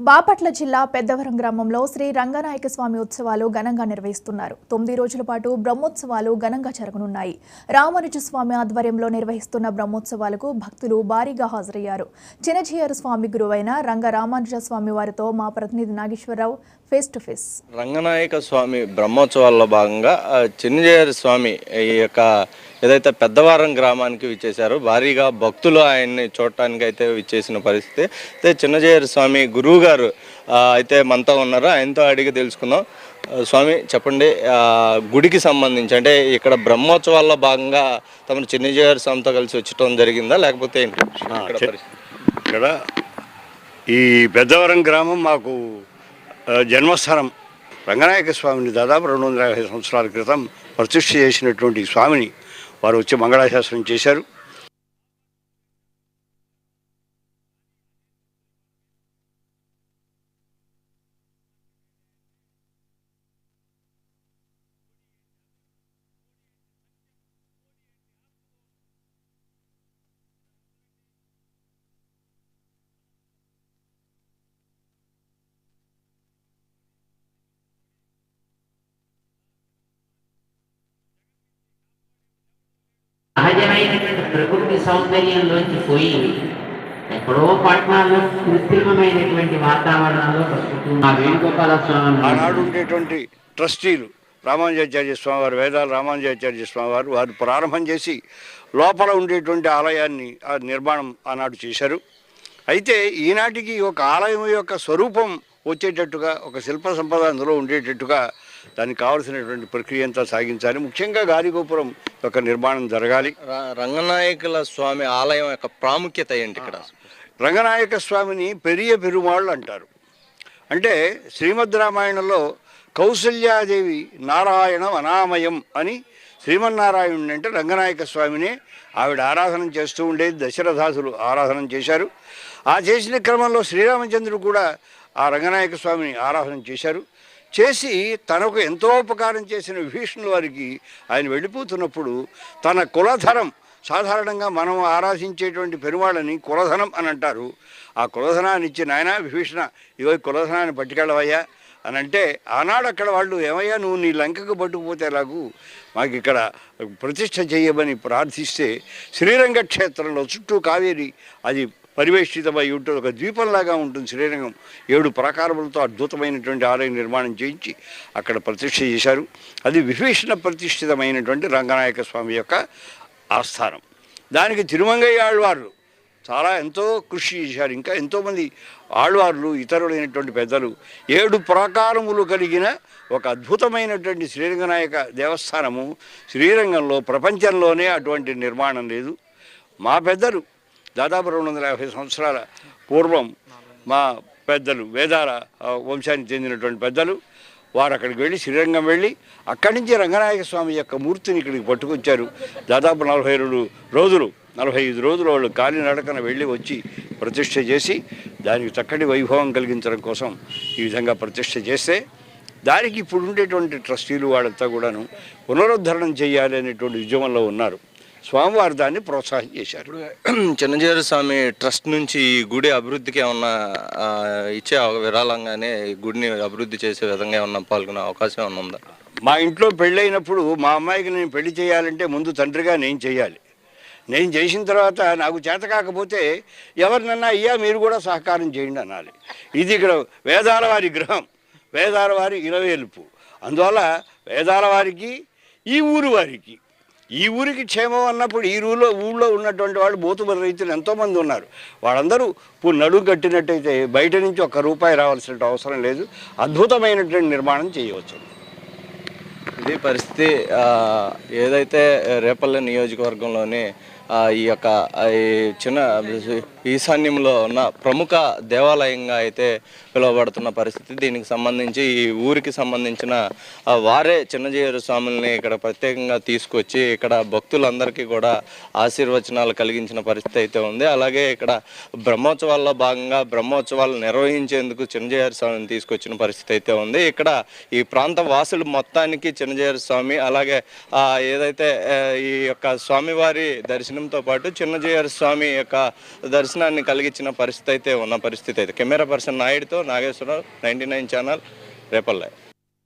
బాపట్ల జిల్లా పెద్దవరం గ్రామంలో శ్రీ రంగనాయక స్వామి ఉత్సవాలు ఘనంగా నిర్వహిస్తున్నారు. 9 రోజుల పాటు బ్రహ్మోత్సవాలు ఘనంగా జరగనున్నాయి. రామానుజ స్వామి ఆధ్వర్యంలో నిర్వహిస్తున్న బ్రహ్మోత్సవాలకు భక్తులు భారీగా హాజరయ్యారు. చినజీయర్ స్వామి గురువైన రంగ రామానుజ స్వామి వారితో మా ప్రతినిధి Nageswara Rao face to face. Ranganayaka Swamy బ్రహ్మోత్సవాల్లో భాగంగా చినజీయర్ స్వామి ఈ యొక్క ఏదైతే పెద్దవరం గ్రామానికి విచ్చేశారో భారీగా భక్తులు ఆయన్ని చూడటానికి అయితే విచ్చేసిన పరిస్థితి. అయితే చినజీయర్ స్వామి గురువు గారు అయితే మనతో ఉన్నారు. ఆయనతో అడిగి తెలుసుకుందాం. స్వామి చెప్పండి, గుడికి సంబంధించి అంటే ఇక్కడ బ్రహ్మోత్సవాల్లో భాగంగా తమను చినజీయర్ స్వామితో కలిసి వచ్చటం జరిగిందా లేకపోతే ఏంటి? ఇక్కడ ఈ పెద్దవరం గ్రామం మాకు జన్మస్థానం. రంగనాయక స్వామిని దాదాపు 250 సంవత్సరాల క్రితం ప్రతిష్ఠ చేసినటువంటి స్వామిని వారు వచ్చి మంగళాశాసనం చేశారు. సహజమైనటువంటి ప్రకృతి సౌందర్యంలోంచి పోయి ఎక్కడో పట్టణాల్లో కృత్రిమమైనటువంటి వాతావరణంలో బతుకుతున్న వేణుగోపాల స్వామి ఆనాడు ఉండేటువంటి ట్రస్టీలు రామానుజాచార్య స్వామి వారు, వేదాల రామానుజాచార్య స్వామి వారు వారు ప్రారంభం చేసి లోపల ఉండేటువంటి ఆలయాన్ని నిర్మాణం ఆనాడు చేశారు. అయితే ఈనాటికి ఒక ఆలయం యొక్క స్వరూపం వచ్చేటట్టుగా, ఒక శిల్ప సంపద అందులో ఉండేటట్టుగా దానికి కావలసినటువంటి ప్రక్రియ అంతా సాగించాలి. ముఖ్యంగా గాలిగోపురం యొక్క నిర్మాణం జరగాలి. రంగనాయకుల స్వామి ఆలయం యొక్క ప్రాముఖ్యత ఏంటి? ఇక్కడ రంగనాయక స్వామిని పెరియ పెరుమాళ్ళు అంటారు. అంటే శ్రీమద్ రామాయణంలో కౌసల్యాదేవి నారాయణ అనామయం అని శ్రీమన్నారాయణుని అంటే రంగనాయక స్వామిని ఆవిడ ఆరాధన చేస్తూ ఉండేది. దశరథాసులు ఆరాధన చేశారు. ఆ చేసిన క్రమంలో శ్రీరామచంద్రుడు కూడా ఆ రంగనాయక స్వామిని ఆరాధన చేశారు. చేసి తనకు ఎంతో ఉపకారం చేసిన విభీషణుల వారికి ఆయన వెళ్ళిపోతున్నప్పుడు తన కులధనం, సాధారణంగా మనం ఆరాధించేటువంటి పెరుమాళ్ళని కులధనం అని అంటారు, ఆ కులధనాన్ని ఇచ్చి నాయన విభీషణ ఇగో కులధనాన్ని పట్టుకెళ్ళవయ్యా అని అంటే, ఆనాడు అక్కడ వాళ్ళు ఏమయ్యా నువ్వు నీ లంకకు పట్టుకుపోతే ఎలాగూ మాకు ఇక్కడ ప్రతిష్ఠ చేయమని ప్రార్థిస్తే శ్రీరంగ క్షేత్రంలో చుట్టూ కావేరి అది పరివేష్టితమై ఉంటుంది, ఒక ద్వీపంలాగా ఉంటుంది శ్రీరంగం. 7 ప్రాకారములతో అద్భుతమైనటువంటి ఆలయం నిర్మాణం చేయించి అక్కడ ప్రతిష్ఠ చేశారు. అది విభీషణ ప్రతిష్ఠితమైనటువంటి రంగనాయక స్వామి యొక్క ఆస్థానం. దానికి తిరుమంగయ్య ఆళ్వార్లు చాలా ఎంతో కృషి చేశారు. ఇంకా ఎంతోమంది ఆళ్వార్లు, ఇతరులైనటువంటి పెద్దలు 7 ప్రాకారములు కలిగిన ఒక అద్భుతమైనటువంటి శ్రీరంగనాయక దేవస్థానము శ్రీరంగంలో ప్రపంచంలోనే అటువంటి నిర్మాణం లేదు. మా పెద్దలు దాదాపు 250 సంవత్సరాల పూర్వం మా పెద్దలు, వేదాల వంశానికి చెందినటువంటి పెద్దలు, వారు అక్కడికి వెళ్ళి శ్రీరంగం వెళ్ళి అక్కడి నుంచి రంగనాయక స్వామి యొక్క మూర్తిని ఇక్కడికి పట్టుకొచ్చారు. దాదాపు 45 రోజులు వాళ్ళు కాలినడకన వెళ్ళి వచ్చి ప్రతిష్ఠ చేసి దానికి చక్కటి వైభవం కలిగించడం కోసం ఈ విధంగా ప్రతిష్ఠ చేస్తే దానికి ఇప్పుడు ఉండేటువంటి ట్రస్టీలు వాళ్ళంతా కూడాను పునరుద్ధరణం చేయాలి అనేటువంటి ఉద్యమంలో ఉన్నారు. స్వామివారు దాన్ని ప్రోత్సాహం చేశారు. చినజీయర్ స్వామి ట్రస్ట్ నుంచి ఈ గుడి అభివృద్ధికి ఏమన్నా ఇచ్చే విరాళంగానే ఈ గుడిని అభివృద్ధి చేసే విధంగా ఏమన్నా పాల్గొనే అవకాశం ఏమన్నా ఉందా? మా ఇంట్లో పెళ్ళైనప్పుడు మా అమ్మాయికి నేను పెళ్లి చేయాలంటే ముందు తండ్రిగా నేను చేయాలి. నేను చేసిన తర్వాత నాకు చేత కాకపోతే ఎవరినన్నా అయ్యా మీరు కూడా సహకారం చేయండి అనాలి. ఇది ఇక్కడ వేదాల వారి గృహం, వేదాల వారి ఇలవేలుపు. అందువల్ల వేదాల వారికి, ఈ ఊరికి క్షేమం అన్నప్పుడు ఈ ఊళ్ళో ఉన్నటువంటి వాళ్ళు బోతుబరి రైతులు ఎంతోమంది ఉన్నారు. వాళ్ళందరూ నడుము కట్టినట్టయితే బయట నుంచి ₹1 రావాల్సిన అవసరం లేదు. అద్భుతమైనటువంటి నిర్మాణం చేయవచ్చు. ఇది పరిస్థితి. ఏదైతే రేపల్లె నియోజకవర్గంలోని ఈ యొక్క చిన్న ఈశాన్యంలో ఉన్న ప్రముఖ దేవాలయంగా అయితే పిలువబడుతున్న పరిస్థితి. దీనికి సంబంధించి ఈ ఊరికి సంబంధించిన వారే చినజీయర్ స్వాముల్ని ఇక్కడ ప్రత్యేకంగా తీసుకొచ్చి ఇక్కడ భక్తులందరికీ కూడా ఆశీర్వచనాలు కలిగించిన పరిస్థితి అయితే ఉంది. అలాగే ఇక్కడ బ్రహ్మోత్సవాల్లో భాగంగా బ్రహ్మోత్సవాలు నిర్వహించేందుకు చినజీయర్ స్వామిని తీసుకొచ్చిన పరిస్థితి అయితే ఉంది. ఇక్కడ ఈ ప్రాంత వాసులు మొత్తానికి చినజీయర్ స్వామి అలాగే ఏదైతే ఈ యొక్క స్వామివారి దర్శనంతో పాటు చినజీయర్ స్వామి యొక్క దర్శనం దర్శనాన్ని కలిగించిన పరిస్థితి అయితే ఉన్న పరిస్థితి అయితే. కెమెరా పర్సన్ నాయుడుతో నాగేశ్వరరావు, 99 ఛానల్, రేపల్లె.